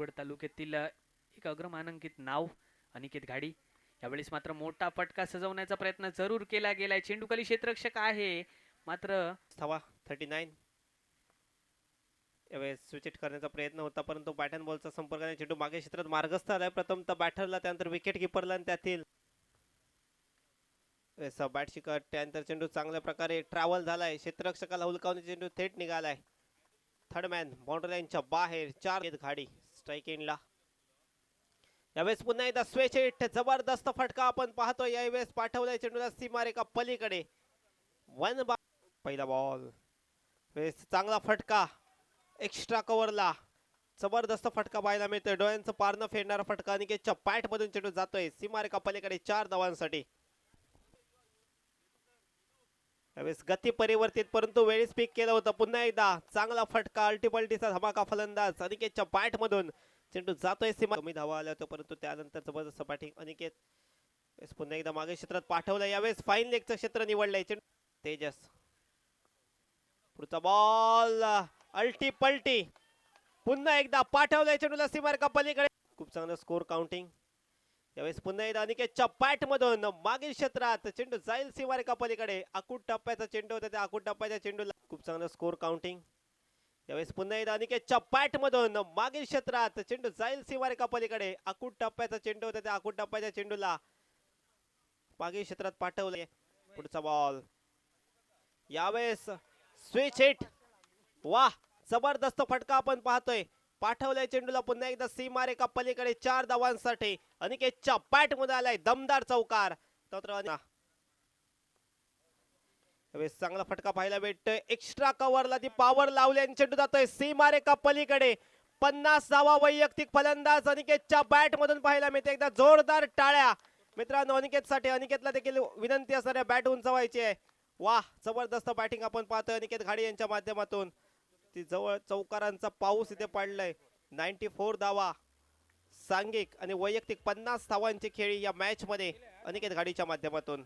देवगड तालुक्यातील एक अग्रमानांकित नाव अनिकेत घाडी यावेळेस मात्र मोठा फटका सजवण्याचा प्रयत्न जरूर केला गेलाय. चेंडूखाली क्षेत्ररक्षक आहे मात्र धावा 39. यावेळेस स्विच करण्याचा प्रयत्न होता परंतु बॅट अँड बॉलचा संपर्काने चेंडू मागे क्षेत्रात मार्गस्थ आलाय. प्रथमतः बॅटरला त्यानंतर विकेट किपरला आणि त्यातील बॅटची कट त्यानंतर चेंडू चांगल्या प्रकारे ट्रॅव्हल झालाय. क्षेत्ररक्षकाला हुलकावून चेंडू थेट निघालाय. थर्ड मॅन बाउंड्री लाईनच्या बाहेर 4 घाडी स्ट्राईक एंडला. यावेळेस पुन्हा एकदा स्वेच हिट जबरदस्त फटका आपण पाहतोय. यावेळेस पाठवलाय चेंडूला सीमारेखा पलीकडे. पहिला बॉल चांगला फटका एक्स्ट्रा कव्हरला जबरदस्त फटका पाहायला मिळतोय. डोळ्यांचं पारणं फेडणारा फटका अनिकेतच्या पॅट मधून चेंडू जातोय सीमारेखा पलीकडे 4 धावांसाठी. यावेळेस गती परिवर्तित परंतु वेळीच पीक केलं होतं. पुन्हा एकदा चांगला फटका अल्टीपल्टीचा धमाका फलंदाज अनिकेतच्या बॅट मधून चेंडू जातोय सीमा. कमी धावा आल्या होत्या परंतु त्यानंतर जबरदस्त बॅटिंग अनिकेत पुन्हा एकदा मागे क्षेत्रात पाठवलं. यावेळेस फाईन लेगचं क्षेत्र निवडलंय तेजस. पुढचा बॉल अल्टीपल्टी पुन्हा एकदा पाठवलंय चेंडूला सीमारेखा पलीकडे. खूप चांगलं स्कोर काउंटिंग. यावेळेस पुन्हा एकदा अनिकेतच्या बॅट मधून मागील क्षेत्रात चेंडू जाईल सीमारेखा पलीकडे. आकुट टप्प्याचा चेंडू होता त्या आकुट टप्प्याच्या चेंडूला खूप चांगलं स्कोर काउंटिंग. यावेळेस पुन्हा एकदा अनिकेतच्या बॅट मधून मागील क्षेत्रात चेंडू जाईल सीमारेखा पलीकडे. आकुट टप्प्याचा चेंडू होता त्या आकुट टप्प्याच्या चेंडूला मागील क्षेत्रात पाठवले. पुढचा बॉल यावेळेस स्विच हिट. वाह जबरदस्त फटका आपण पाहतोय. पाठवलंय चेंडूला पुन्हा एकदा सीमारेखा पलीकडे 4 धावांसाठी. अनिकेतच्या बॅट मध्ये आलाय दमदार चौकार. यावेळेस चांगला फटका पाहायला भेटतोय. एक्स्ट्रा कव्हरला ती पॉवर लावली आणि चेंडू जातोय सीमारेखा पलीकडे. 50 धावा वैयक्तिक फलंदाज अनिकेतच्या बॅट मधून पाहायला मिळते. एकदा जोरदार टाळ्या मित्रांनो अनिकेतसाठी. अनिकेतला देखील विनंती असणाऱ्या बॅट उंचवायची आहे. वाह जबरदस्त बॅटिंग आपण पाहतोय अनिकेत घाडी यांच्या माध्यमातून. ती जवळ चौकारांचा पाऊस इथे पडलाय. 94 धावा सांघिक आणि वैयक्तिक 50 धावांची खेळी या मॅच मध्ये अनिकेत घाडीच्या माध्यमातून.